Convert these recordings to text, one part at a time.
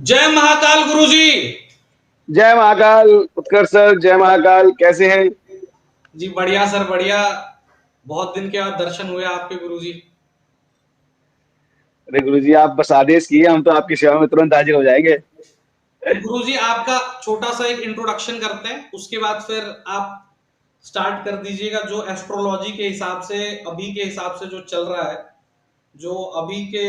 जय महाकाल गुरुजी। जय महाकाल। उत्कर्ष सर, जय महाकाल, कैसे हैं? जी बढ़िया सर, बढ़िया। बहुत दिन के बाद दर्शन हुए आपके गुरुजी। अरे गुरुजी, आप बस आदेश किए, हम तो आपकी सेवा में तुरंत हाजिर हो जाएंगे। तो गुरुजी आपका छोटा सा एक इंट्रोडक्शन करते हैं, उसके बाद फिर आप स्टार्ट कर दीजिएगा। जो एस्ट्रोलॉजी के हिसाब से, अभी के हिसाब से जो चल रहा है, जो अभी के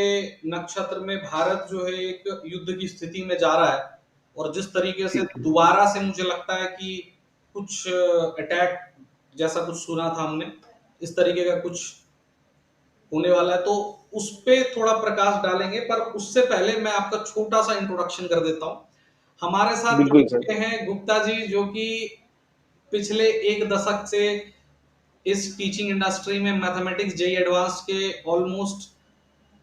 नक्षत्र में भारत जो है एक युद्ध की स्थिति में जा रहा है, और जिस तरीके से ठीक है। दोबारा से मुझे लगता है कि कुछ अटैक जैसा कुछ सुना था हमने, इस तरीके का कुछ होने वाला है, तो उस पे थोड़ा प्रकाश डालेंगे। पर उससे पहले मैं आपका छोटा सा इंट्रोडक्शन कर देता हूँ। हमारे साथ बिल्कुल जुड़ सर। चुके हैं गुप्ता जी, जो कि पिछले एक दशक से इस टीचिंग इंडस्ट्री में मैथमेटिक्स जेई एडवांस के almost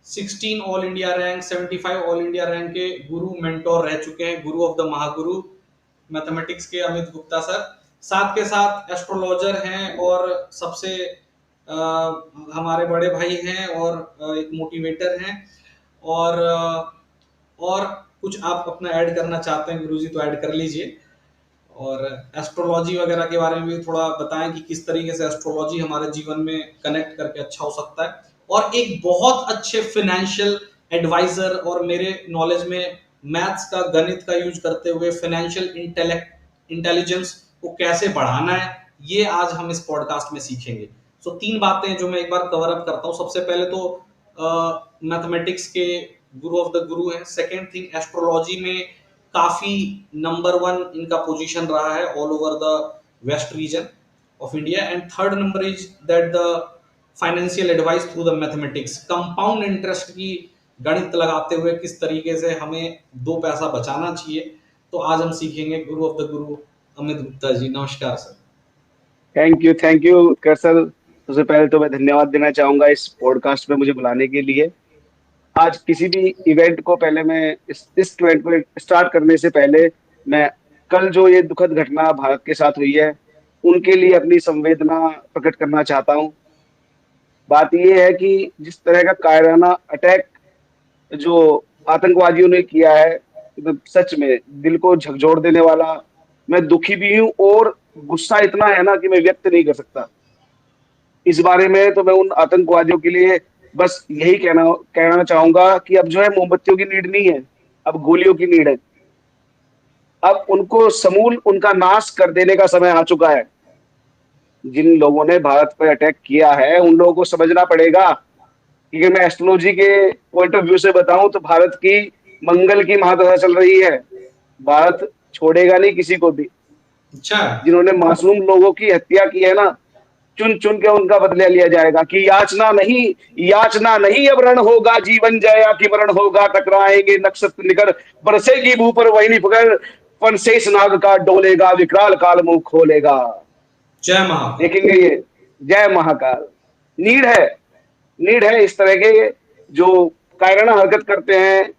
16 all India rank, 75 all India rank के गुरु मेंटोर रह चुके हैं। गुरु ऑफ द महागुरु मैथमेटिक्स के अमित गुप्ता सर, साथ के साथ एस्ट्रोलॉजर हैं, और सबसे हमारे बड़े भाई हैं, और एक मोटिवेटर हैं। और और कुछ आप अपना ऐड करना चाहते हैं गुरुजी तो ऐड कर लीजिए। और एस्ट्रोलॉजी वगैरह के बारे में भी थोड़ा बताएं कि किस तरीके से एस्ट्रोलॉजी हमारे जीवन में कनेक्ट करके अच्छा हो सकता है। और एक बहुत अच्छे फाइनेंशियल एडवाइजर, और मेरे नॉलेज में मैथ्स का, गणित का यूज करते हुए फाइनेंशियल इंटेलिजेंस को कैसे बढ़ाना है, ये आज हम इस पॉडकास्ट में सीखेंगे। सो तीन बातें जो मैं एक बार कवर अप करता हूँ। सबसे पहले तो मैथमेटिक्स के गुरु ऑफ द गुरु हैं। सेकेंड थिंग, एस्ट्रोलॉजी में काफी नंबर वन इनका पोजीशन रहा है all over the west region of India. And third number is that the financial advice through the mathematics, compound interest की गणित लगाते हुए किस तरीके से हमें दो पैसा बचाना चाहिए। तो आज हम सीखेंगे गुरु ऑफ द गुरु अमित गुप्ता जी। नमस्कार sir. Thank you Utkarsh sir. सबसे पहले तो मैं धन्यवाद देना चाहूंगा इस पॉडकास्ट में मुझे बुलाने के लिए। आज किसी भी इवेंट को पहले मैं इस इवेंट को स्टार्ट करने से पहले मैं कल जो ये दुखद घटना भारत के साथ हुई है उनके लिए अपनी संवेदना प्रकट करना चाहता हूँ। बात ये है कि जिस तरह का कायराना अटैक जो आतंकवादियों ने किया है, मतलब सच में दिल को झकझोर देने वाला। मैं दुखी भी हूँ और गुस्सा इतना है ना कि मैं व्यक्त नहीं कर सकता इस बारे में। तो मैं उन आतंकवादियों के लिए बस यही कहना चाहूंगा कि अब जो है मोमबत्तियों की नीड नहीं है, अब गोलियों की नीड है। अब उनको समूल उनका नाश कर देने का समय आ चुका है। जिन लोगों ने भारत पर अटैक किया है उन लोगों को समझना पड़ेगा, क्योंकि मैं एस्ट्रोलॉजी के पॉइंट ऑफ व्यू से बताऊं तो भारत की मंगल की महादशा चल रही है। भारत छोड़ेगा नहीं किसी को भी। अच्छा। जिन्होंने मासूम लोगों की हत्या की है ना, चुन चुन के उनका बदला लिया जाएगा कि याचना नहीं अब रण होगा, जीवन जया कि मरण होगा, टकराएंगे नक्षत्र निकर, बरसेगी मुंह पर वही फकर, फनशेष नाग का डोलेगा, विकराल काल मुंह खोलेगा। जय महाकाल। देखेंगे ये। जय महाकाल। नीड है, नीड है इस तरह के जो कायराना हरकत करते हैं,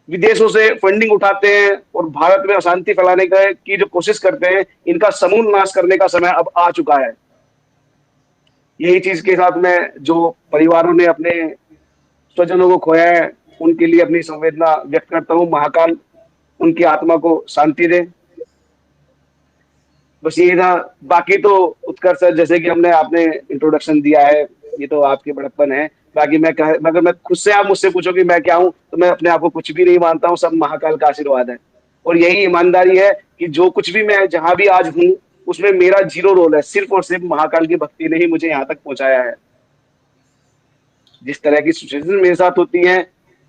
विदेशों से फंडिंग उठाते हैं और भारत में अशांति फैलाने की जो कोशिश करते हैं, इनका समूल नाश करने का समय अब आ चुका है। यही चीज के साथ में जो परिवारों ने अपने स्वजनों को खोया है उनके लिए अपनी संवेदना व्यक्त करता हूँ। महाकाल उनकी आत्मा को शांति दे। बस यही था। बाकी तो उत्कर्ष सर, जैसे कि हमने आपने इंट्रोडक्शन दिया है, ये तो आपकी बड़प्पन है। बाकी अगर मैं खुद से, आप मुझसे पूछो कि मैं क्या हूँ, तो मैं अपने आप को कुछ भी नहीं मानता हूँ। सब महाकाल का आशीर्वाद है और यही ईमानदारी है कि जो कुछ भी मैं जहां भी आज हूँ उसमें मेरा जीरो रोल है। सिर्फ और सिर्फ महाकाल की भक्ति ने ही मुझे यहाँ तक पहुंचाया है। जिस तरह की सिचुएशन मेरे साथ होती है,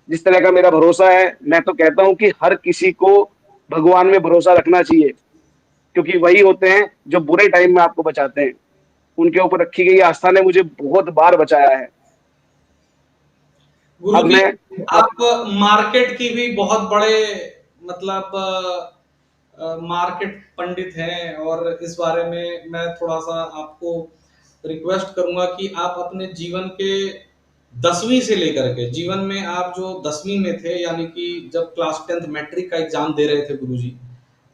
जिस तरह का मेरा भरोसा है, मैं तो कहता हूँ कि हर किसी को भगवान में भरोसा रखना चाहिए, क्योंकि वही होते हैं जो बुरे टाइम में आपको बचाते हैं। उनके ऊपर रखी गई आस्था ने मुझे बहुत बार बचाया है। अब गुरुजी, मैं अब आप मार्केट की भी बहुत बड़े, मतलब मार्केट पंडित हैं, और इस बारे में मैं थोड़ा सा आपको रिक्वेस्ट करूंगा कि आप अपने जीवन के 10वीं से लेकर के, जीवन में आप जो 10वीं में थे, यानी कि जब क्लास 10th मैट्रिक का एग्जाम दे रहे थे गुरुजी,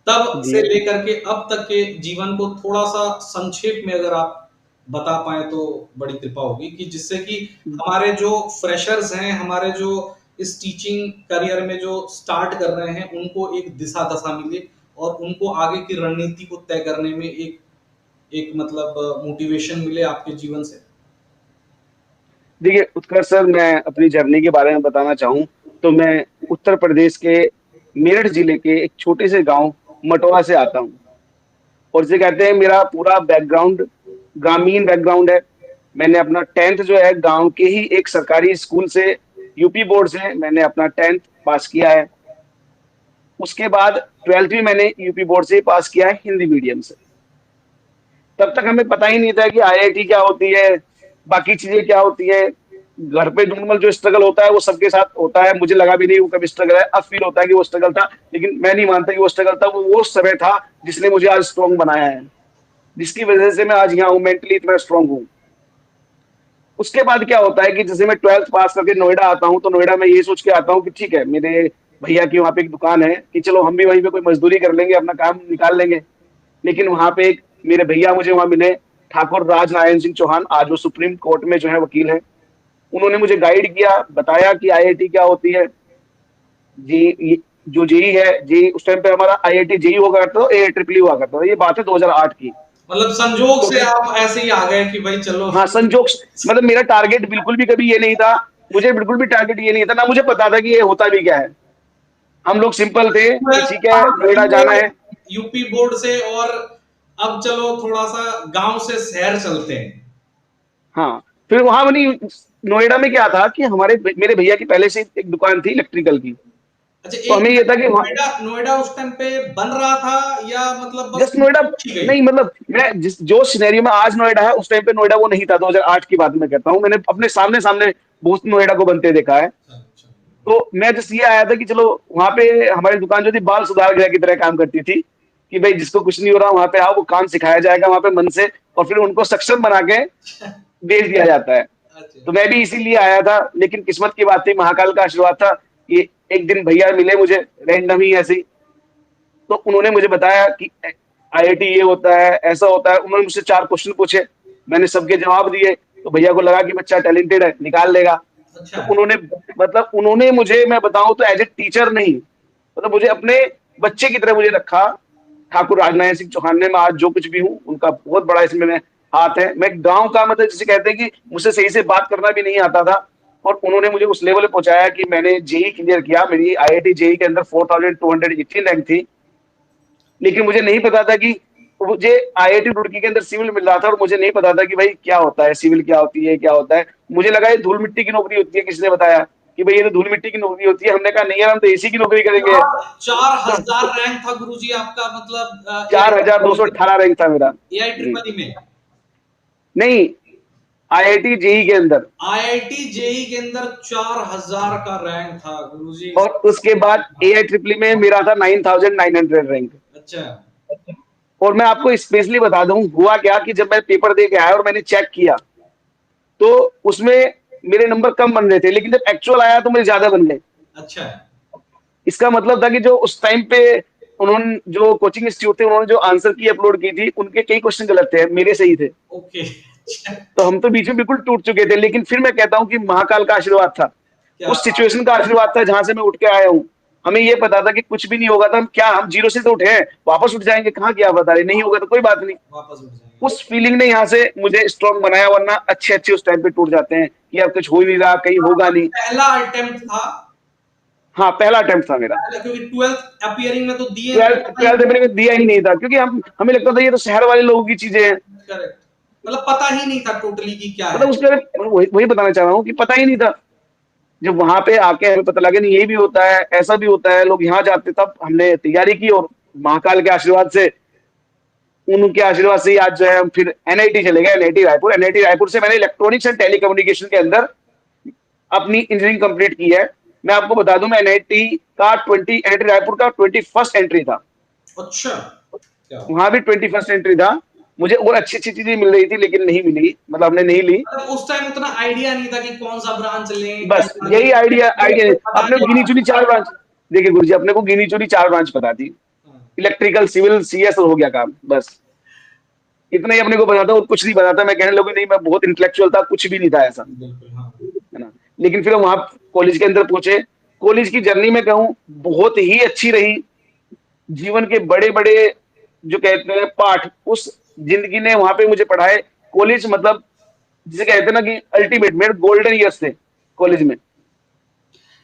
तब जी से लेकर के अब तक के जीवन को थोड़ा सा संक्षेप में अगर आप बता पाए तो बड़ी कृपा होगी, कि जिससे कि हमारे जो फ्रेशर्स हैं, हमारे जो इस टीचिंग करियर में जो स्टार्ट कर रहे हैं उनको एक दिशा दशा मिले और उनको आगे की रणनीति को तय करने में एक एक मतलब मोटिवेशन मिले आपके जीवन से। देखिए उत्कर्ष सर, मैं अपनी जर्नी के बारे में बताना चाहूँ तो मैं उत्तर प्रदेश के मेरठ जिले के एक छोटे से गांव मटौरा से आता हूँ। और इसे कहते हैं मेरा पूरा बैकग्राउंड ग्रामीण बैकग्राउंड है। मैंने अपना 10th जो है गांव के ही एक सरकारी स्कूल से, यूपी बोर्ड से मैंने अपना 10th पास किया है। उसके बाद 12th भी मैंने यूपी बोर्ड से ही पास किया है, हिंदी मीडियम से। तब तक हमें पता ही नहीं था कि आईआईटी क्या होती है, बाकी चीजें क्या होती है। घर पे नॉर्मल जो स्ट्रगल होता है वो सबके साथ होता है, मुझे लगा भी नहीं वो कभी स्ट्रगल है। अब फील होता है कि वो स्ट्रगल था, लेकिन मैं नहीं मानता कि वो स्ट्रगल था। वो समय था जिसने मुझे आज स्ट्रांग बनाया है, जिसकी वजह से मैं आज यहाँ हूँ, मेंटली इतना स्ट्रांग हूँ। उसके बाद क्या होता है कि जैसे मैं 12th पास करके नोएडा आता हूँ, तो नोएडा में ये सोच के आता हूँ कि ठीक है, मेरे भैया की वहाँ पे एक दुकान है कि चलो हम भी वहीं पे कोई मजदूरी कर लेंगे, अपना काम निकाल लेंगे। लेकिन वहां पे एक मेरे भैया मुझे वहां मिले, ठाकुर राज नारायण सिंह चौहान, आज वो सुप्रीम कोर्ट में जो है वकील है। उन्होंने मुझे गाइड किया, बताया कि आईआईटी क्या होती है। जी, जो जेई है, जेई उस टाइम पे हमारा आईआईटी जेई हुआ करता था, ए ट्रिपल हुआ करता था। ये बात है 2008 की। मतलब संजोग तो से फिर आप ऐसे ही आ गए कि भाई चलो। हाँ, संजोग मतलब मेरा टारगेट बिल्कुल भी कभी ये नहीं था। मुझे बिल्कुल भी टारगेट ये नहीं था, ना मुझे पता था कि ये होता भी क्या है। हम लोग सिंपल थे कि ठीक है नोएडा जाना है। यूपी बोर्ड से और अब चलो थोड़ा सा गांव से शहर चलते हैं। हाँ, फिर वहां बनी नोएडा में क्या था कि हमारे मेरे भैया की पहले से एक दुकान थी इलेक्ट्रिकल की। अच्छा, तो एक हमें ये था कि वहाँ नोएडा नोएडा उस टाइम पे बन रहा था या मतलब बस जस्ट नोएडा की गई? नहीं, मतलब मैं जिस जो सिनेरियो में आज नोएडा है उस टाइम पे नोएडा वो नहीं था। 2008 की बात मैं कहता हूँ, मैंने अपने सामने सामने बहुत नोएडा को बनते देखा है। अच्छा। तो मैं जस्ट ये आया था कि चलो वहां पे हमारी दुकान जो थी बाल सुधार गृह की तरह काम करती थी कि भाई जिसको कुछ नहीं हो रहा वहां पे आओ, वो काम सिखाया जाएगा वहां पे मन से, और फिर उनको सक्षम बना के भेज दिया जाता है। अच्छा। तो मैं भी इसीलिए आया था, लेकिन किस्मत की बात थी, महाकाल का आशीर्वाद था कि एक दिन भैया मिले मुझे रैंडम ही ऐसे ही। तो उन्होंने मुझे बताया कि आईआईटी ये होता है, ऐसा होता है। उन्होंने मुझसे 4 क्वेश्चन पूछे, मैंने सबके जवाब दिए। तो भैया को लगा कि बच्चा टैलेंटेड है, निकाल लेगा। अच्छा। तो उन्होंने मुझे, मैं बताऊं तो एज ए टीचर नहीं, मतलब मुझे अपने बच्चे की तरह मुझे रखा। ठाकुर राजनारायण सिंह चौहान ने, मैं आज जो कुछ भी हूँ उनका बहुत बड़ा इसमें हाथ है। मैं गांव का, मतलब जिसे कहते हैं कि मुझसे सही से बात करना भी नहीं आता था, और उन्होंने मुझे उस लेवल पे पहुंचाया कि मैंने जेई क्लियर किया। मेरी आईआईटी जेई के अंदर 4218 रैंक थी। लेकिन मुझे नहीं पता था कि मुझे आईआईटी रुड़की के अंदर सिविल मिल रहा था, और मुझे नहीं पता था कि भाई क्या होता है सिविल, क्या होती है, क्या होता है। मुझे लगा ये धूल मिट्टी की नौकरी होती है, किसी ने बताया कि भाई ये तो धूल मिट्टी की नौकरी होती है। हमने कहा नहीं यार, हम तो एसी की नौकरी करेंगे। 4000 रैंक था गुरुजी आपका, मतलब 4218 रैंक था मेरा। एआई ट्रिपल ई में? नहीं, आईआईटी जेई के अंदर। आईआईटी जेई के अंदर 4000 का रैंक था गुरुजी। और उसके बाद एआई ट्रिपल में मेरा था 9900 रैंक। अच्छा। और मैं आपको स्पेशली बता दूं हुआ क्या कि जब मैं पेपर दे के आया और मैंने चेक किया, तो उसमें मेरे नंबर कम बन रहे थे, लेकिन जब एक्चुअल आया तो मेरे ज्यादा बन गए। अच्छा। इसका मतलब था कि जो उस टाइम पे उन्होंने, जो कोचिंग इंस्टीट्यूट थे, उन्होंने जो आंसर की अपलोड की थी, उनके कई क्वेश्चन गलत थे, मेरे सही थे। ओके। अच्छा। तो हम तो बीच में बिल्कुल टूट चुके थे। लेकिन फिर मैं कहता हूँ कि महाकाल का आशीर्वाद था, क्या उस सिचुएशन का आशीर्वाद था जहां से मैं उठ के आया हूँ। हमें ये पता था कि कुछ भी नहीं होगा, तो हम क्या, हम जीरो से तो उठे हैं, वापस उठ जाएंगे कहाँ, क्या बता रहे, नहीं होगा तो कोई बात नहीं। वापस उठ जाएंगे? उस फीलिंग ने यहाँ से मुझे स्ट्रॉन्ग बनाया, वरना अच्छे अच्छे उस टाइम पे टूट जाते हैं कि अब कुछ हो ही नहीं रहा, कहीं होगा नहीं। पहला अटेम्प्ट था? हाँ, पहला अटेम्प्ट था मेरा। पहला, क्योंकि 12th अपीयरिंग में तो दिए नहीं, ट्वेल्थ पता ही ट्वेल्थ मैंने दिया ही नहीं था, क्योंकि हमें लगता था ये तो शहर वाले लोगों की चीजें हैं। करेक्ट। मतलब पता ही नहीं था टोटली कि क्या है। मतलब उसके वही बताना चाह रहा हूँ कि पता ही नहीं था। जब वहां पे आके हमें पता लगा नहीं ये भी होता है, ऐसा भी होता है, लोग यहाँ जाते, तब हमने तैयारी की, और महाकाल के आशीर्वाद से, उनके आशीर्वाद से ही आज जो है हम फिर एनआईटी चले गए, एनआईटी रायपुर से मैंने इलेक्ट्रॉनिक्स एंड टेलीकम्युनिकेशन के अंदर अपनी इंजीनियरिंग कंप्लीट की है। मैं आपको बता दूं, मैं एनआईटी रायपुर का 21st एंट्री था। अच्छा। क्या वहां भी 21st एंट्री था। मुझे और अच्छी अच्छी चीजें मिल रही थी, लेकिन नहीं मिली, मतलब हमने नहीं ली। मतलब उस टाइम उतना आइडिया नहीं था कि कौन सा ब्रांच लें, बस क्या यही लें। आइडिया आइडिया पता अपने को नहीं गिनी था। चुनी 4 ब्रांच। देखिए गुरुजी, अपने को गिनी चुनी 4 ब्रांच पता थी, हाँ, इलेक्ट्रिकल, सिविल, सीएस, और हो गया काम, बस इतना ही अपने को पता था, और कुछ नहीं पता था। मैं कहने लगा नहीं, मैं बहुत इंटेलेक्चुअल था, कुछ भी नहीं था ऐसा, बिल्कुल हाँ। है ना। लेकिन फिर वहां कॉलेज के अंदर पहुंचे, कॉलेज की जर्नी में कहूँ बहुत ही अच्छी रही। जीवन के बड़े-बड़े जो कहते हैं पाठ उस ज़िंदगी ने वहाँ पे मुझे पढ़ाए। कॉलेज मतलब जिसे कहते हैं ना कि अल्टीमेट मेरे गोल्डन ईयर्स थे कॉलेज में।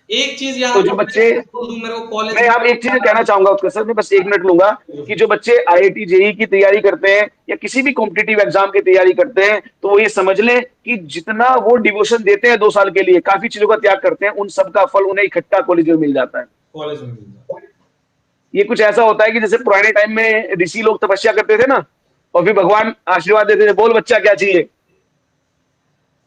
एक चीज यहाँ तो पर जो मैं बच्चे बोल दूं, मेरे को कॉलेज मैं यहाँ पे एक चीज़ कहना चाहूँगा उसके सर मैं बस 1 मिनट लूँगा कि जो बच्चे आईआईटी, जेईई की तैयारी करते हैं या किसी भी कॉम्पिटिटिव एग्ज़ाम की तैयारी करते हैं, तो वो ये समझ लें कि जितना वो डिवोशन देते हैं 2 साल के लिए, काफ़ी चीज़ों का त्याग करते हैं, उन सब का फल उन्हें इकट्ठा कॉलेज में मिल जाता है। कॉलेज में मिल जाए। ये कुछ ऐसा होता है कि जैसे पुराने टाइम में ऋषि लोग तपस्या करते थे ना और फिर भगवान आशीर्वाद देते थे, बोल बच्चा क्या चाहिए?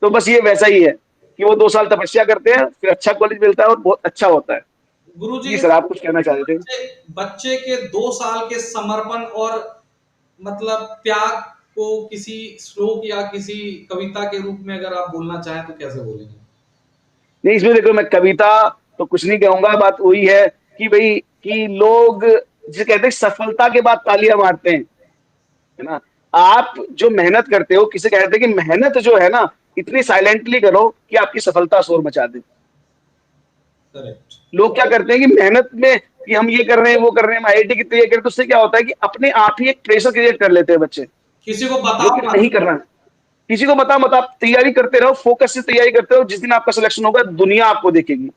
तो बस ये वैसा ही है कि वो 2 साल तपस्या करते हैं, फिर अच्छा कॉलेज मिलता है और बहुत अच्छा होता है। गुरुजी जी के सर, आप कुछ कहना चाह रहे थे? बच्चे बच्चे के 2 साल के समर्पण और मतलब त्याग को किसी श्लोक या किसी कविता के रूप में अगर आप बोलना चाहें तो कैसे बोलेंगे? नहीं, इसमें देखो मैं कविता तो कुछ नहीं कहूँगा, बात वही है कि भई कि लोग जिसे कहते हैं सफलता के बाद तालियाँ मारते हैं, है ना? आप जो मेहनत करते हो, किसे कहते हैं कि मेहनत जो है ना, इतनी साइलेंटली करो कि आपकी सफलता शोर मचा दे। करेक्ट। लोग क्या करते हैं कि मेहनत में कि हम ये कर रहे हैं, वो कर रहे हैं, हम आईआईटी की तैयारी करें, तो उससे क्या होता है कि अपने आप ही एक प्रेशर क्रिएट कर लेते हैं बच्चे, किसी को जो बताओ कि मत। नहीं करना है। किसी को बता मत, आप तैयारी करते रहो, फोकस से तैयारी करते रहो, जिस दिन आपका सिलेक्शन होगा, दुनिया आपको देखेगी,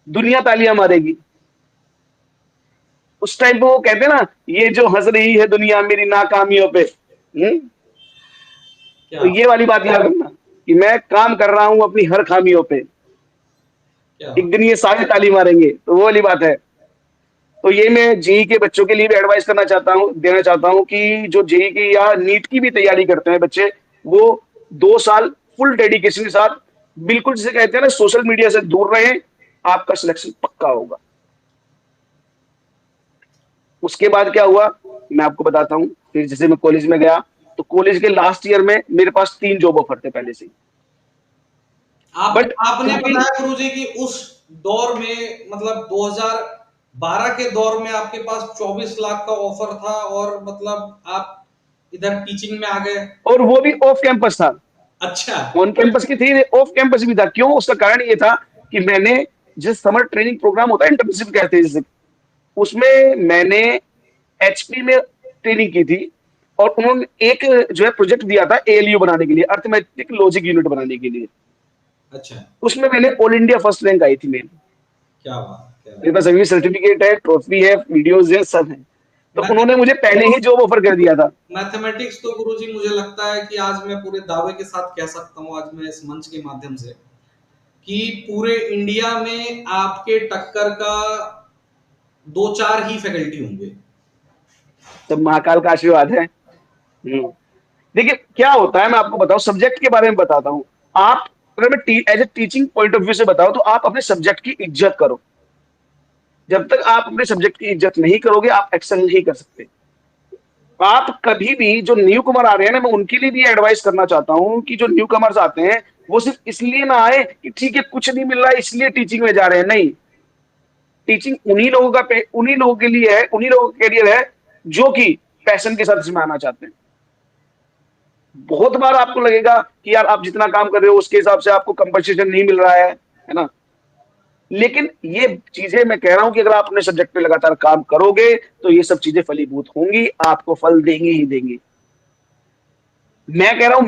दुनिया तालियां मारेगी। उस टाइम पे वो कहते हैं ना, ये जो हंस रही है दुनिया मेरी नाकामियों पे, तो क्या ये वाली बात याद रखना कि मैं काम कर रहा हूं अपनी हर खामियों पे, क्या एक दिन ये सारे ताली मारेंगे, तो वो वाली बात है। तो ये मैं जेई के बच्चों के लिए भी एडवाइस करना चाहता हूँ, देना चाहता हूँ कि जो जेई की या नीट की भी तैयारी करते हैं बच्चे, वो 2 साल फुल डेडिकेशन के साथ बिल्कुल जिसे कहते हैं ना सोशल मीडिया से दूर रहें, आपका सिलेक्शन पक्का होगा। उसके बाद क्या हुआ मैं आपको बताता हूँ। फिर जैसे मैं कॉलेज में गया, तो कॉलेज के लास्ट ईयर में मेरे पास 3 जॉब ऑफर थे पहले से ही। आप बट आपने क्योंकि बताया गुरुजी कि उस दौर में मतलब 2012 के दौर में आपके पास 24 लाख का ऑफर था और मतलब आप इधर टीचिंग में आ गए। और वो भी ऑफ कैंपस था, अच्छा। ऑन कैंपस की थी, ऑफ कैंपस भी था। क्यों? उसका कारण ये था कि मैंने जो समर ट्रेनिंग प्रोग्राम होता है, इंटर्नशिप कहते हैं जिसे, उसमें मैंने एचपी में ट्रेनिंग की थी और उन्होंने एक जो है प्रोजेक्ट दिया था एएलयू बनाने के लिए, अर्थमेटिक लॉजिक यूनिट बनाने के लिए। अच्छा। उसमें मैंने ऑल इंडिया फर्स्ट रैंक आई थी मेरी। क्या बात, क्या मेरे बात। पास अभी सर्टिफिकेट है, ट्रॉफी है, वीडियोज है, सब है। तो उन्होंने मुझे पहले ही जॉब ऑफर कर दिया था। मैथमेटिक्स तो गुरुजी मुझे लगता है कि आज मैं पूरे दावे के साथ कह सकता हूँ, आज मैं इस मंच के माध्यम से, कि पूरे इंडिया में आपके टक्कर का 2-4 ही फैकल्टी होंगे। सब महाकाल का आशीर्वाद है। देखिए क्या होता है, मैं आपको बताऊं, सब्जेक्ट के बारे में बताता हूँ। आप अगर मैं as a teaching point of view से बताऊं तो आप अपने सब्जेक्ट की इज्जत करो। जब तक आप अपने सब्जेक्ट की इज्जत नहीं करोगे, आप एक्सेल नहीं कर सकते। आप कभी भी जो न्यू कमर आ रहे हैं ना, मैं उनके लिए भी एडवाइस करना चाहता हूँ कि जो न्यू कमर्स आते हैं, वो सिर्फ इसलिए ना आए कि ठीक है कुछ नहीं मिल रहा है इसलिए टीचिंग में जा रहे हैं, नहीं। टीचिंग उन्हीं लोगों के लिए है, उन्हीं लोगों का करियर है जो कि पैशन के साथ इसमें आना चाहते हैं। बहुत बार आपको लगेगा कि यार आप जितना काम कर रहे हो उसके हिसाब से आपको कंपनसेशन नहीं मिल रहा है ना? लेकिन ये चीजें मैं कह रहा हूं कि अगर आप अपने सब्जेक्ट पे लगातार काम करोगे तो ये सब चीजें फलीभूत होंगी, आपको फल देंगी ही देंगी। मैं कह रहा हूं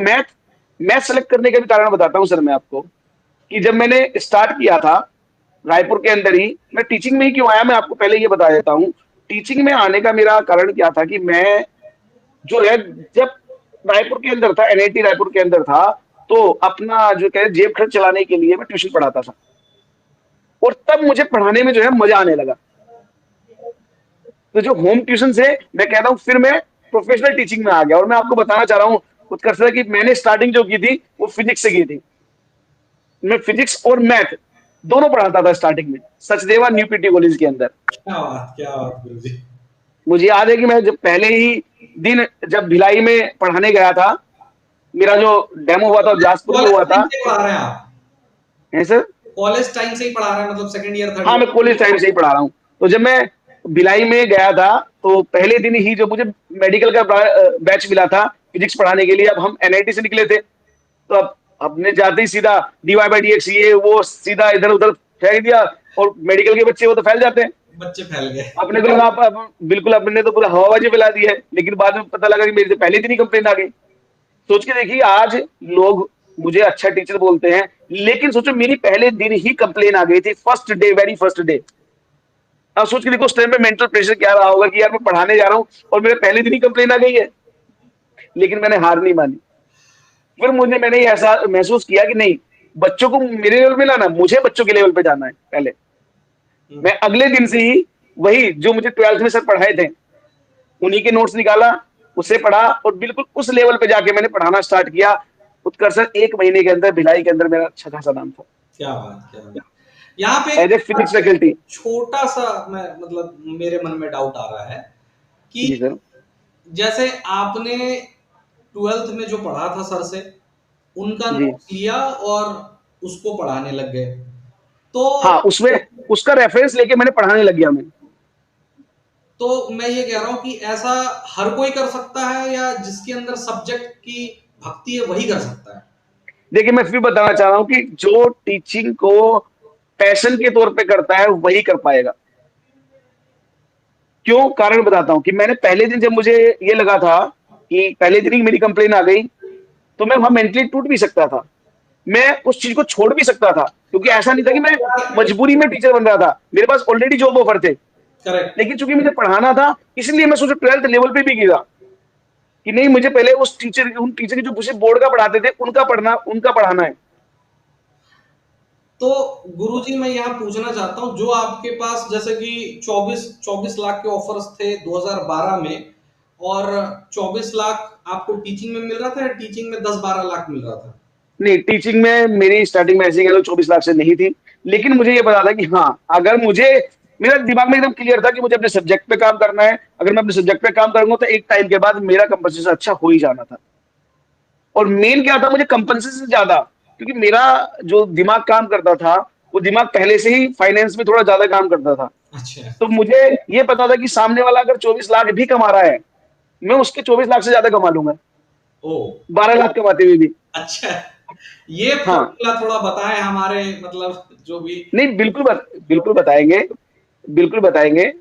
मैथ सेलेक्ट करने का भी कारण बताता हूं सर मैं आपको, कि जब मैंने स्टार्ट किया था रायपुर के अंदर ही, मैं टीचिंग में ही क्यों आया मैं आपको पहले ये बता देता हूं। टीचिंग में आने का मेरा कारण क्या था कि मैं जो है, जब रायपुर के अंदर था, एनआईटी रायपुर के अंदर था, तो अपना जो कहे जेब खर्च चलाने के लिए मैं ट्यूशन पढ़ाता था और तब मुझे पढ़ाने में जो है मजा आने लगा। तो जो होम ट्यूशन से मैं कहता हूँ फिर मैं प्रोफेशनल टीचिंग में आ गया। और मैं आपको बताना चाह रहा हूँ उत्कर्ष सर कि मैंने स्टार्टिंग जो की थी वो फिजिक्स से की थी। मैं फिजिक्स और मैथ दोनों पढ़ाता था स्टार्टिंग में, सचदेवा न्यू पीटी कॉलेज के अंदर। क्या बात गुरुजी। मुझे याद है कि मैं जब पहले ही दिन जब भिलाई में पढ़ाने गया था, मेरा जो डेमो हुआ था बिलासपुर में कॉलेज हुआ था। टाइम से पढ़ा रहे हैं आप? है सर? कॉलेज टाइम से ही पढ़ा रहे हैं मतलब सेकंड ईयर थर्ड हाँ, मैं ईयर? कॉलेज टाइम से ही पढ़ा रहा हूँ। तो जब मैं भिलाई में गया था तो पहले दिन ही जो मुझे मेडिकल का बैच मिला था फिजिक्स पढ़ाने के लिए, अब हम एनआईटी से निकले थे, तो अब हमने जाते ही सीधा dy/dx ये वो सीधा इधर उधर फेंक दिया। और मेडिकल के बच्चे वो तो फैल जाते हैं। बच्चे फैल गए। अपने को लगा बिल्कुल अपने तो पूरा हवाबाजी फैला दी है, लेकिन बाद में पता लगा कि मेरे से पहले दिन ही कंप्लेंट आ गई। सोच के देखिए, आज लोग मुझे अच्छा टीचर बोलते हैं, लेकिन सोचो मेरी पहले दिन ही कंप्लेन आ गई थी, first day, very first day. अब सोच के देखो उस टाइम पे मेंटल प्रेशर क्या रहा होगा कि यार मैं पढ़ाने जा रहा हूँ और मेरे पहले दिन ही कंप्लेन आ गई है। लेकिन मैंने हार नहीं मानी। फिर मैंने ऐसा महसूस किया कि नहीं, बच्चों को मेरे लेवल पे लाना, मुझे बच्चों के लेवल पे जाना है पहले। हम्म। मैं अगले दिन से ही वही जो मुझे 12th में सर पढ़ाए थे, उन्हीं के नोट्स निकाला, उसे पढ़ा और बिल्कुल उस लेवल पे जाके मैंने पढ़ाना स्टार्ट किया। उत्कर्ष सर 1 महीने के अंदर भिलाई के अंदर मेरा अच्छा खासा नाम था, क्या बात, क्या बात। यहाँ पे एज ए फिजिक्स फैकल्टी। छोटा सा मैं मतलब मेरे मन में डाउट आ रहा है कि जी सर। जैसे आपने 12th में जो पढ़ा था सर से, उनका जी नोट्स लिया और उसको पढ़ाने लग गए, तो हाँ, उसमें उसका रेफरेंस लेके मैंने पढ़ाने लग गया मैं। तो मैं ये कह रहा हूं कि ऐसा हर कोई कर सकता है या जिसके अंदर सब्जेक्ट की भक्ति है वही कर सकता है? देखिए मैं फिर बताना चाह रहा हूँ कि जो टीचिंग को पैशन के तौर पे करता है वही कर पाएगा। क्यों, कारण बताता हूँ कि मैंने पहले दिन जब मुझे ये लगा था कि पहले दिन ही मेरी कंप्लेन आ गई, तो मैं वहां मेंटली टूट भी सकता था, मैं उस चीज को छोड़ भी सकता था, क्योंकि ऐसा नहीं था कि मैं मजबूरी में टीचर बन रहा था, मेरे पास ऑलरेडी जॉब ऑफर थे। करेक्ट। लेकिन चूंकि मुझे पढ़ाना था, इसलिए मैं सोचा 12th लेवल पे भी गिरा कि नहीं, मुझे पहले उन टीचर की जो मुझे बोर्ड का पढ़ाते थे उनका पढ़ाना है। तो गुरुजी मैं यहाँ पूछना चाहता हूँ, जो आपके पास जैसे कि 24 लाख के ऑफर्स थे 2012 में, और 24 लाख आपको टीचिंग में मिल रहा था या टीचिंग में 10-12 लाख मिल रहा था? नहीं, टीचिंग में मेरी स्टार्टिंग में ऐसी कह लो 24 लाख से नहीं थी, लेकिन मुझे ये पता था कि हाँ, अगर मुझे, मेरा दिमाग में एकदम क्लियर था कि मुझे अपने सब्जेक्ट पे काम करना है, अगर मैं अपने सब्जेक्ट पे काम करूंगा तो एक टाइम के बाद मेरा कंपनसेशन अच्छा हो ही जाना था। और मेन क्या था, मुझे कंपनसेशन से ज्यादा, क्योंकि मेरा जो दिमाग काम करता था, वो दिमाग पहले से ही फाइनेंस में थोड़ा ज्यादा काम करता था। अच्छा। तो मुझे ये पता था कि सामने वाला अगर 24 लाख भी कमा रहा है, मैं उसके 24 लाख से ज्यादा कमा लूंगा, ओ 12 लाख कमाते हुए भी। अच्छा, ये हाँ, फॉर्मूला थोड़ा बताएं हमारे मतलब जो भी। नहीं बिल्कुल बताएंगे, बिल्कुल बताएंगे,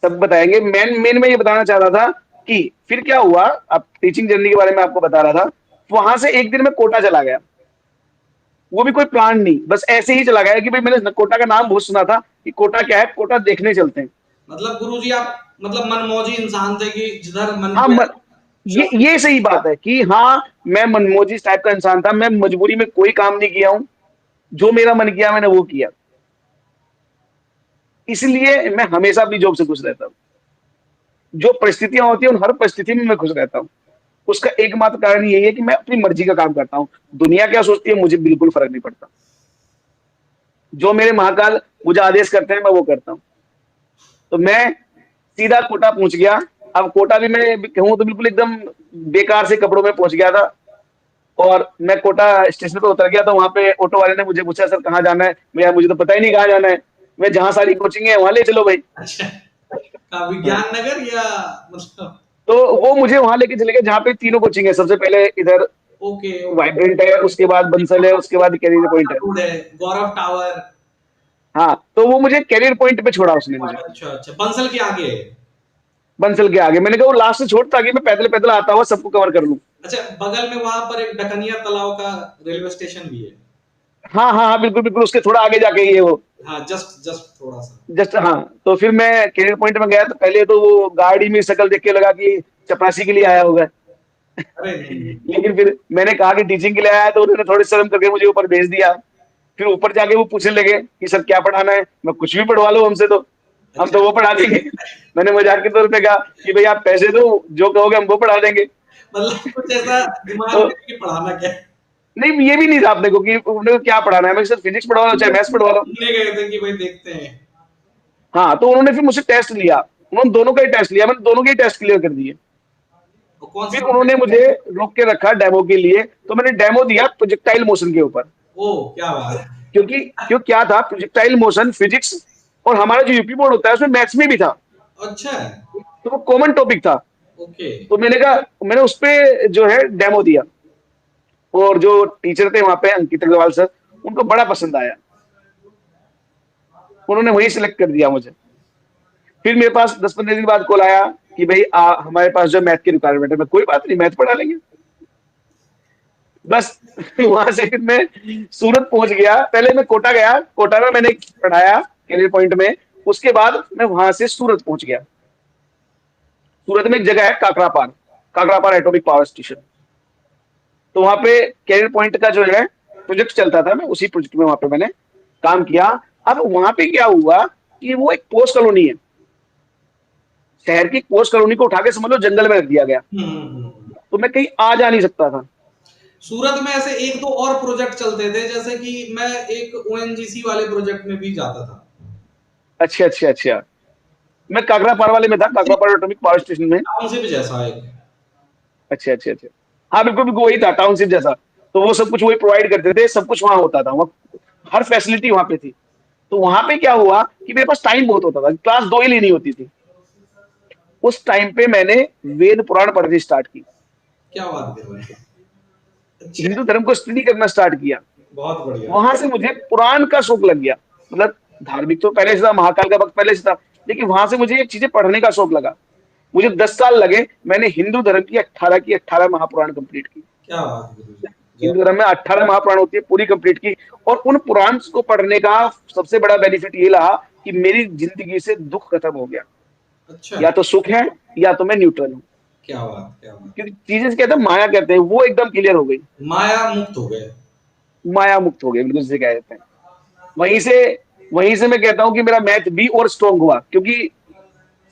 सब बताएंगे। मेन मेन मैं ये बताना चाह रहा था कि फिर क्या हुआ, अब टीचिंग जर्नी के बारे में आपको बता रहा था। वहां से एक दिन मैं कोटा चला गया, वो भी कोई प्लान नहीं, बस ऐसे ही चला गया कि भाई मैंने कोटा का नाम बहुत सुना था कि कोटा क्या है, कोटा देखने चलते हैं। मतलब गुरुजी आप मतलब मनमौजी इंसान थे कि जिधर मन हाँ, किया चल। ये सही बात है कि हाँ, मैं मनमोजी टाइप का इंसान था, मैं मजबूरी में कोई काम नहीं किया हूँ, जो मेरा मन किया मैंने वो किया। इसलिए मैं हमेशा अपनी जॉब से खुश रहता हूँ। जो परिस्थितियां होती हैं उन हर परिस्थिति में मैं खुश रहता हूँ। उसका एकमात्र कारण यही है कि मैं अपनी मर्जी का काम करता हूँ, दुनिया क्या सोचती है मुझे बिल्कुल फर्क नहीं पड़ता। जो मेरे महाकाल मुझे आदेश करते हैं मैं वो करता हूँ। तो मैं सीधा कोटा पहुंच गया। अब कोटा भी मैं कहूँ तो बिल्कुल एकदम बेकार से कपड़ों में पहुंच गया था। और मैं कोटा स्टेशन पे उतर गया, तो वहां पे ऑटो वाले ने मुझे पूछा सर कहाँ जाना है। मैं मुझे तो पता ही नहीं कहाँ जाना है, मैं जहां सारी कोचिंग है वहां ले चलो भाई। अच्छा, का हाँ, विज्ञान नगर या मतलब? तो वो मुझे वहां लेके चले गए जहाँ पे तीनों कोचिंग है। सबसे पहले इधर ओके वाइब्रेंट है, उसके बाद बंसल है, उसके बाद कैरियर पॉइंट है। ओके, है गौरव टावर। हाँ, तो वो मुझे कैरियर पॉइंट पे छोड़ा उसने मुझे, अच्छा अच्छा, बंसल के आगे है। बंसल के आगे। मैंने कहा वो लास्ट से छोड़, ताकि मैं पैदल पैदल आता हुआ सबको कवर कर लूं। अच्छा, बगल में वहां पर एक डकनिया तालाब का रेलवे स्टेशन भी है। हाँ हाँ हाँ, बिल्कुल बिल्कुल, उसके थोड़ा आगे जाके ये वो हाँ, जस्ट जस्ट थोड़ा सा। जस्ट। हाँ, तो फिर मैं कैरियर पॉइंट में गया, तो पहले तो वो गाड़ी में शक्ल देख के लगा कि चपरासी के लिए आया होगा। अरे नहीं नहीं। लेकिन फिर मैंने कहा कि टीचिंग के लिए आया है, तो उन्होंने थोड़ी शर्म करके मुझे ऊपर भेज दिया। फिर ऊपर जाके वो पूछने लगे कि सर क्या पढ़ाना है। मैं कुछ भी पढ़वा लो हमसे, तो हम अच्छा, तो वो पढ़ा देंगे। मैंने मजाक के तौर पे कहा कि भाई आप पैसे दो, जो कहोगे हम वो पढ़ा देंगे। मतलब कुछ ऐसा दिमाग तो में कि पढ़ाना क्या है। नहीं, ये भी नहीं था अपने को कि उन्हें क्या पढ़ाना है। मैं सर फिजिक्स पढ़वा लो चाहे मैथ्स पढ़वा लो। घूमने गए थे कि भाई देखते हैं। हाँ, तो उन्होंने फिर मुझसे टेस्ट लिया, उन्होंने दोनों का ही टेस्ट लिया, मैंने दोनों के ही टेस्ट क्लियर कर दिए। तो कौन सा फिर उन्होंने सब्जेक्ट? मुझे रोक के रखा डेमो के लिए, तो मैंने डेमो दिया प्रोजेक्टाइल मोशन के ऊपर। ओ क्या बात है। क्यों क्या था, प्रोजेक्टाइल मोशन फिजिक्स और हमारा जो यूपी बोर्ड होता है उसमें मैथ्स में भी था, अच्छा, तो वो कॉमन टॉपिक था। ओके। तो मैंने कहा, मैंने उस पे जो है डेमो दिया, और जो टीचर थे वहां पे अंकित अग्रवाल सर, उनको बड़ा पसंद आया। उन्होंने वहीं सिलेक्ट कर दिया मुझे। फिर मेरे पास 10-15 दिन बाद कॉल आया कि भाई हमारे पास जो मैथ की रिक्वायरमेंट है। मैं कोई बात नहीं, मैथ पढ़ा लेंगे बस। वहां से फिर मैं सूरत पहुंच गया। पहले मैं कोटा गया, कोटा में मैंने पढ़ाया कैरियर पॉइंट में। उसके बाद मैं वहां से सूरत पहुंच गया। सूरत में एक जगह है Kakrapar, Kakrapar atomic power station. तो वहां पे कैरियर पॉइंट का जो है प्रोजेक्ट चलता था, मैं उसी प्रोजेक्ट में वहां पे मैंने काम किया। अब वहां पे क्या हुआ कि वो एक पोस्ट कॉलोनी है, शहर की पोस्ट कॉलोनी को उठा के समझ लो जंगल में रख दिया गया। तो मैं कहीं आ जा नहीं सकता था। सूरत में ऐसे एक दो और प्रोजेक्ट चलते थे, जैसे कि मैं एक ओएनजीसी वाले प्रोजेक्ट में भी जाता था। अच्छा अच्छा अच्छा। मैं काकरापार वाले में था, काकरापार एटॉमिक पावर स्टेशन में। टाउनशिप जैसा एक। अच्छा अच्छा अच्छा। हाँ बिल्कुल बिल्कुल वही था, टाउनशिप जैसा। तो वो सब कुछ वही प्रोवाइड करते थे, सब कुछ वहां होता था, वहाँ हर फैसिलिटी वहां पे थी। तो वहां पे क्या हुआ कि मेरे पास टाइम बहुत होता था, क्लास 2 ही लेनी होती थी। उस टाइम पे मैंने वेद पुराण पढ़नी स्टार्ट की, क्या बात कर रहे हैं। अच्छा। हिंदू धर्म को स्टडी करना स्टार्ट किया। बहुत बढ़िया। वहां से मुझे पुराण का शौक लग गया। मतलब धार्मिक तो पहले से था, महाकाल का वक्त पहले से था, लेकिन वहां से मुझे ये चीजें पढ़ने का शौक लगा। मुझे 10 साल लगे, मैंने हिंदू धर्म की 18 महापुराण कंप्लीट की। क्या बात कर रहे हैं। जय। हिंदू धर्म में 18 महापुराण होती है, पूरी कंप्लीट की। और उन पुराण को पढ़ने का सबसे बड़ा बेनिफिट ये रहा कि मेरी जिंदगी से दुख खत्म हो गया। अच्छा। या तो सुख है या तो मैं न्यूट्रल हूँ। क्या बात, क्या बात। क्योंकि चीजें कहते हैं माया कहते हैं, वो एकदम क्लियर हो गई। माया मुक्त हो गए। माया मुक्त हो गई, बिल्कुल जिसे कहते हैं। वहीं से वहीं से मैं कहता हूँ कि मेरा मैथ भी और स्ट्रॉन्ग हुआ। क्योंकि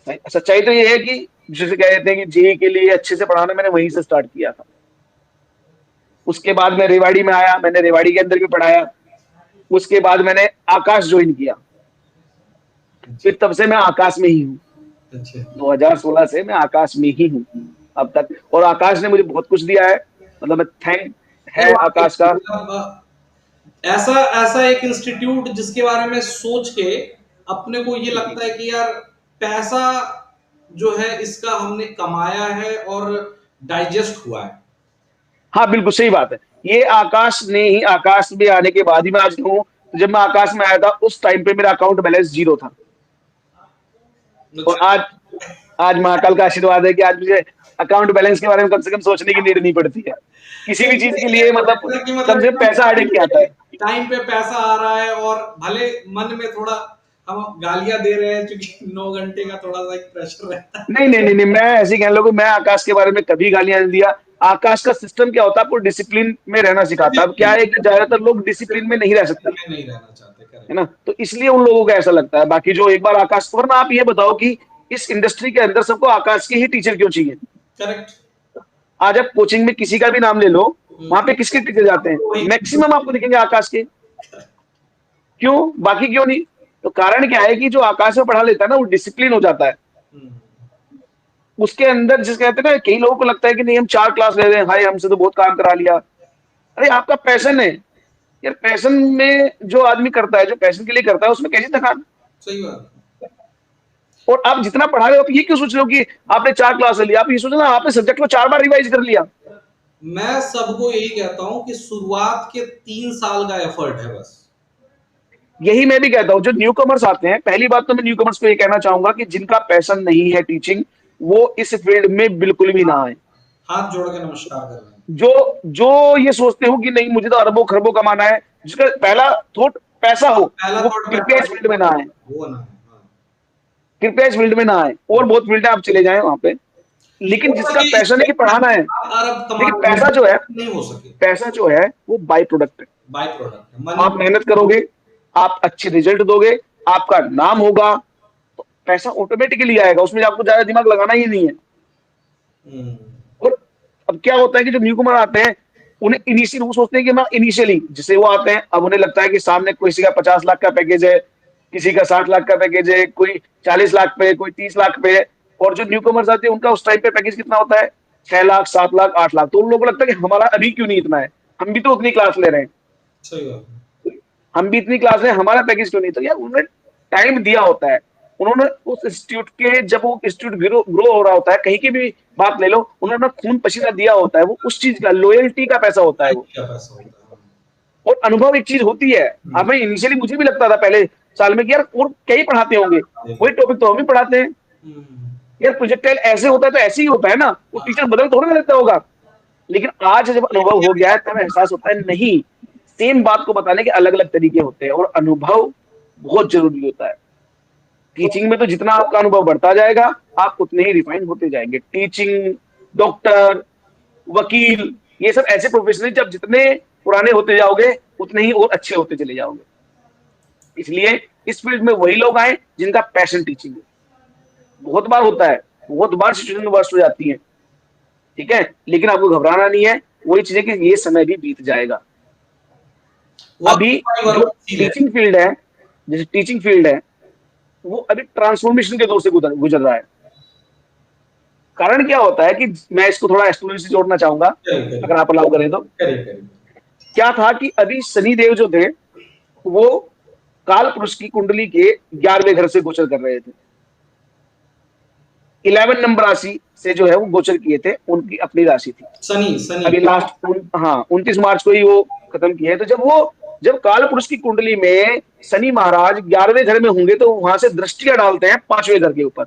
सच्चाई तो ये है कि जिसे कहते हैं कि जेई के लिए अच्छे से पढ़ाना मैंने वहीं से स्टार्ट किया था। उसके बाद मैं रेवाड़ी में आया, मैंने रेवाड़ी के अंदर भी पढ़ाया। उसके बाद मैंने आकाश ज्वाइन किया। अच्छा। फिर तब से मैं आकाश में ही हूँ। अच्छा। 2016 से मैं आकाश में ही हूँ अब तक। और आकाश ने मुझे बहुत कुछ दिया है। मतलब मैं थैंक नहीं, है वाकई आकाश का। मतलब ऐसा ऐसा एक इंस्टीट्यूट जिसके बारे में सोच के अपने को ये जी लगता है कि यार पैसा जो है इसका हमने कमाया है और डाइजेस्ट हुआ है। हाँ बिल्कुल सही बात है। ये आकाश ने ही, आकाश में आने के बाद ही मैं आज हूँ। तो जब मैं आकाश में आया था उस टाइम पे मेरा अकाउंट बैलेंस 0 था। और अच्छा। आज महाकाल का आशीर्वाद है कि आज मुझे अकाउंट बैलेंस के बारे में कम से कम सोचने की नीड नहीं पड़ती है। किसी भी चीज के लिए मतलब कि कम से कम पैसा अड़क के आता है। टाइम पे पैसा आ रहा है, और भले मन में थोड़ा हम गालियां दे रहे हैं क्योंकि 9 घंटे का थोड़ा सा एक प्रेशर रहता है। नहीं नहीं नहीं नहीं, मैं ऐसे कहने लगूं, मैं आकाश के बारे में कभी गालियां नहीं दिया। आकाश का सिस्टम क्या होता है, आपको डिसिप्लिन में रहना सिखाता है। अब क्या है कि ज्यादातर लोग डिसिप्लिन में नहीं रह सकते, में नहीं रहना चाहते, है करेक्ट। ना। तो इसलिए उन लोगों को ऐसा लगता है। बाकी जो एक बार आकाश, वरना आप ये बताओ कि इस इंडस्ट्री के अंदर सबको आकाश के ही टीचर क्यों चाहिए। करेक्ट। आज आप कोचिंग में किसी का भी नाम ले लो, वहां पे किसके टीचर जाते हैं, वही। मैक्सिमम आपको दिखेंगे आकाश के। क्यों, बाकी क्यों नहीं। तो कारण क्या है कि जो आकाश में पढ़ा लेता है ना वो डिसिप्लिन हो जाता है। हम्म। उसके अंदर जिस कहते हैं ना, कई लोगों को लगता है कि नहीं हम 4 क्लास ले रहे हैं, हाय हमसे तो बहुत काम करा लिया। अरे आपका पैशन है यार। पैशन में जो आदमी करता है, जो पैशन के लिए करता है, उसमें कैसी थकान। सही बात। और आप जितना पढ़ा रहे हो, आप ये क्यों सोच रहे हो कि आपने 4 क्लास ले लिया। आप ये सोचो ना, आपने सब्जेक्ट को 4 बार रिवाइज कर लिया। मैं सबको यही कहता हूं कि शुरुआत के 3 साल का एफर्ट है बस। यही मैं भी कहता हूं, जो न्यू कमर्स आते हैं, पहली बात तो मैं न्यू कमर्स को ये कहना चाहूंगा कि जिनका पैशन नहीं है टीचिंग, वो इस फील्ड में बिल्कुल भी ना आए। हाथ जोड़ के नमस्कार कर रहे हैं। जो जो ये सोचते हो कि नहीं मुझे तो अरबों खरबों कमाना है, जिसका पहला थॉट पैसा हो, पहला वो थॉट कृपया इस फील्ड में ना आए। वो ना है। हाँ। कृपया इस फील्ड में ना आए। और बहुत फील्ड है, आप चले जाएं वहां पे। लेकिन हो जिसका सके पैशन है कि पढ़ाना है। अरब देखिए कमा पैसा जो है, नहीं हो सके। पैसा जो है वो बाई प्रोडक्ट है। बाय प्रोडक्ट है मनी। आप मेहनत करोगे, आप अच्छे रिजल्ट दोगे, आपका नाम होगा, तो पैसा ऑटोमेटिकली आएगा। उसमें आपको ज्यादा दिमाग लगाना ही नहीं है। हम्म। और अब क्या होता है कि जो न्यू कमर आते हैं, उन्हें इनिशियल वो सोचते हैं कि मैं इनिशियली जिसे वो आते हैं, अब उन्हें लगता है कि सामने किसी का 50 लाख का पैकेज है, किसी का 60 लाख का पैकेज है, कोई 40 लाख पे, कोई 30 लाख पे है। और जो न्यू कमर्स आते हैं उनका उस टाइम पे पैकेज कितना होता है, 6 लाख, 7 लाख, 8 लाख। तो उन लोगों को लगता है कि हमारा अभी क्यों नहीं इतना है, हम भी तो उतनी क्लास ले रहे हैं, सही बात। हम भी इतनी क्लास ले, हमारा पैकेज क्यों नहीं। तो यार उन्होंने टाइम दिया होता है। उन्होंने उस इंस्टीट्यूट के, जब वो इंस्टीट्यूट ग्रो ग्रो हो रहा होता है, कहीं की भी बात ले लो, उन्होंने अपना खून पसीना दिया होता है। वो उस चीज का लॉयल्टी का पैसा होता है वो। क्या पैसा होता है। और अनुभव एक चीज होती है। अब मैं इनिशियली मुझे भी लगता था पहले साल में कि यार और क्या ही पढ़ाते होंगे, वही टॉपिक तो हम ही पढ़ाते हैं, हम्म, यार प्रोजेक्टाइल ऐसे होता है तो ऐसे ही होता है ना, वो टीचर बदल थोड़ा ना देता होगा। लेकिन आज जब अनुभव हो गया है तब एहसास होता है नहीं, सेम बात को बताने के अलग अलग तरीके होते हैं और अनुभव बहुत जरूरी होता है। टीचिंग में तो जितना आपका अनुभव बढ़ता जाएगा आप उतने ही रिफाइन होते जाएंगे। टीचिंग, डॉक्टर, वकील, ये सब ऐसे प्रोफेशन है जब जितने पुराने होते जाओगे उतने ही और अच्छे होते चले जाओगे। इसलिए इस फील्ड में वही लोग आए जिनका पैशन टीचिंग है। बहुत बार होता है, बहुत बार सिचुएशन वर्स्ट हो जाती है, ठीक है, लेकिन आपको घबराना नहीं है। वही चीज है कि ये समय भी बीत जाएगा। वक्त अभी हमारी जो वरदान है। टीचिंग फील्ड है, जैसे टीचिंग फील्ड है, वो अभी ट्रांसफॉर्मेशन के दौर से गुजर रहा है। कारण क्या होता है कि मैं इसको थोड़ा एस्ट्रोलॉजी से जोड़ना चाहूंगा, करिए करिए अगर आप अलाउ करें तो। करिए करिए। क्या था कि अभी शनि देव जो थे वो काल पुरुष की कुंडली के 11वें घर से गोचर कर रहे थे। 11 नंबर राशि से जो है वो गोचर किए थे, उनकी अपनी राशि थी। शनि शनि। अभी लास्ट हाँ 29 मार्च को ही वो खत्म किए। तो जब काल पुरुष की कुंडली में शनि महाराज 11वें घर में होंगे तो वहां से दृष्टियां डालते हैं 5वें घर के ऊपर।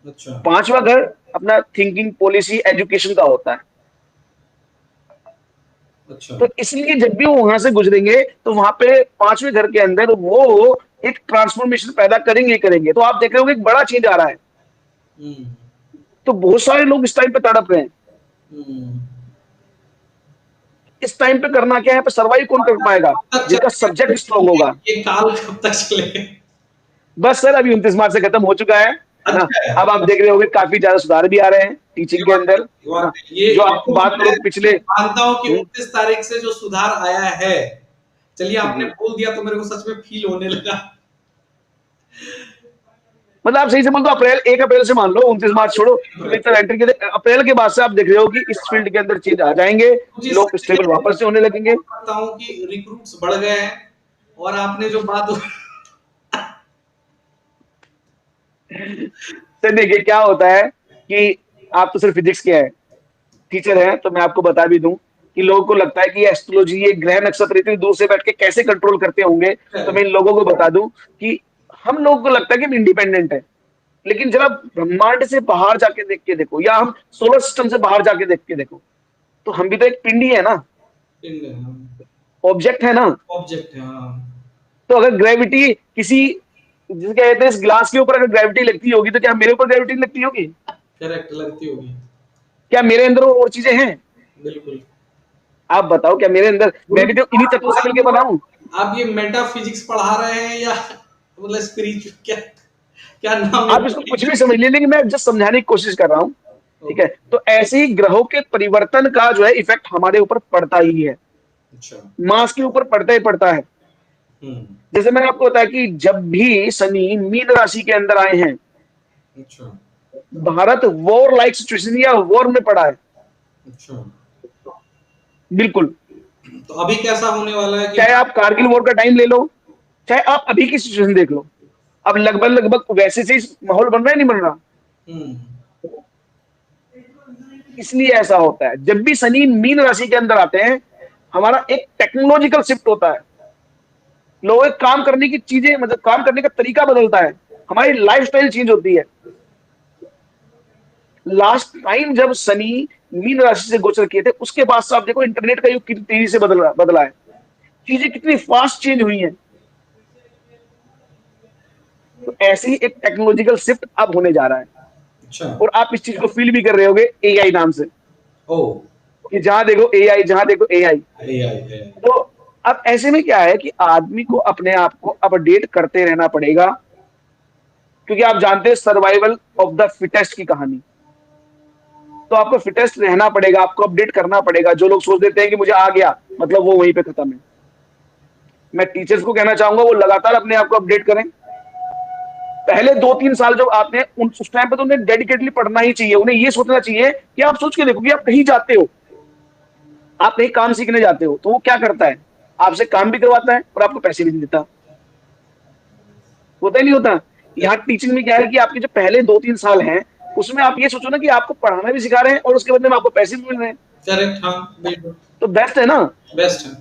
अच्छा 5वां घर अपना थिंकिंग, पॉलिसी, एजुकेशन का होता है। अच्छा। तो इसलिए जब भी वो वहां से गुजरेंगे तो वहां पे 5वें घर के अंदर वो एक ट्रांसफॉर्मेशन पैदा करेंगे करेंगे। तो आप देख रहे हो एक बड़ा चेंज आ रहा है। हम्म तो बहुत सारे लोग इस टाइम पे तड़प रहे हैं। हम्म। इस टाइम पे करना क्या है, पे सर्वाइव कौन कर पाएगा, कब तक जिसका सब्जेक्ट स्ट्रॉन्ग चलेगा होगा। ये काल, कब तक चलेगा? बस सर अभी 29 मार्च से खत्म हो चुका है ना। अच्छा है। अब आप देख रहे होंगे काफी ज्यादा सुधार भी आ रहे हैं ये टीचिंग के अंदर, वाकई है ना। वाकई ये जो आप तो बात मैं करो पिछले मानता हूँ कि 29 तारीख से जो सुधार आया है, चलिए आपने जी, बोल दिया तो मेरे को सच में फील होने लगा। मतलब आप सही से बोल दो, अप्रैल 1 अप्रैल से मान लो, 29 मार्च छोड़ो, तो एंट्री के अप्रैल के बाद से आप देख रहे हो कि इस फील्ड के अंदर चेंज आ जाएंगे। मुझे लोग स्टेबल वापस से होने लगेंगे। लगता हूँ कि रिक्रूट्स बढ़ गए हैं। और आपने जो बात तो देखिए क्या होता है कि आप तो सिर्फ फिजिक्स के हैं, टीचर हैं, तो मैं आपको बता भी दूं कि लोगों को लगता है कि एस्ट्रोलॉजी, ये ग्रह नक्षत्र इतनी दूर से बैठ के कैसे कंट्रोल करते होंगे। तो मैं इन लोगों को बता दूं कि हम लोगों को लगता है कि हम इंडिपेंडेंट है, लेकिन जरा ब्रह्मांड से बाहर जाके देख के देखो, या हम सोलर सिस्टम से बाहर जाके देख के देखो, तो हम भी तो एक पिंड ही है ना, ऑब्जेक्ट है ना। ऑब्जेक्ट है। हाँ तो अगर ग्रेविटी किसी, जिसे कहते हैं इस ग्लास के ऊपर अगर ग्रेविटी लगती होगी तो क्या मेरे ऊपर ग्रेविटी लगती होगी? करेक्ट, लगती होगी। क्या मेरे अंदर और चीजें हैं? बिल्कुल। आप बताओ, क्या मेरे अंदर, मैं भी तो इन्हीं तत्वों से मिलकर बना हूं। आप ये मेटाफिजिक्स पढ़ा रहे हैं या मतलब स्पिरिचुअल, क्या क्या नाम आप इसको कुछ भी समझ लीजिए, लेकिन मैं जस्ट समझाने की कोशिश कर रहा हूं, ठीक है। ओके। तो ऐसे ही ग्रहों के परिवर्तन का जो है इफेक्ट हमारे ऊपर पड़ता ही है, अच्छा। मास के ऊपर पड़ता ही पड़ता है। हम्म। जैसे मैंने आपको बताया कि जब भी शनि मीन राशि के अंदर आए हैं, अच्छा भारत वॉर लाइक सिचुएशन या वॉर में पड़ा है। अच्छा। बिल्कुल। तो अभी कैसा होने वाला है कि चाहे आप कारगिल वॉर का टाइम ले लो, चाहे आप अभी की सिचुएशन देख लो, अब लगभग लगभग वैसे से ही माहौल बन रहा है, नहीं बन रहा। हम्म इसलिए ऐसा होता है जब भी शनि मीन राशि के अंदर आते हैं, हमारा एक टेक्नोलॉजिकल शिफ्ट होता है। लोगों के काम करने की चीजें, मतलब काम करने का तरीका बदलता है, हमारी लाइफस्टाइल चेंज होती है। लास्ट टाइम जब शनि मीन राशि से गोचर किए थे उसके बाद से आप देखो इंटरनेट का युग कितनी तेजी से बदला है, चीजें कितनी फास्ट चेंज हुई हैं। तो ऐसी एक टेक्नोलॉजिकल शिफ्ट अब होने जा रहा है। अच्छा। और आप इस चीज को फील भी कर रहे होगे एआई नाम से, ओ कि जहां देखो एआई, जहां देखो एआई। एआई है। तो अब ऐसे में क्या है कि आदमी को अपने आप को अपडेट करते रहना पड़ेगा, क्योंकि आप जानते हैं सर्वाइवल ऑफ द फिटेस्ट की कहानी। तो आपको फिटेस्ट रहना पड़ेगा, आपको अपडेट करना पड़ेगा। जो लोग सोच देते हैं कि मुझे आ गया मतलब वो वहीं पे खत्म है। मैं टीचर्स को कहना चाहूंगा वो लगातार अपने आप को अपडेट करें। पहले 2-3 साल जब आते हैं उस टाइम पे तो उन्हें डेडिकेटली पढ़ना ही चाहिए। उन्हें ये सोचना चाहिए कि आप सोच के देखो कि आप कहीं जाते हो, आप कहीं काम सीखने जाते हो, तो वो क्या करता है, आपसे काम भी करवाता है और आपको पैसे भी नहीं देता। होता ही नहीं होता। यहाँ टीचिंग में क्या है कि आपके जो पहले 2-3 साल हैं उसमें आप ये सोचो ना कि आपको पढ़ाना भी सिखा रहे हैं और उसके बदले में आपको पैसे भी मिल रहे हैं। करेक्ट। हाँ बिल्कुल। तो बेस्ट है ना। बेस्ट है।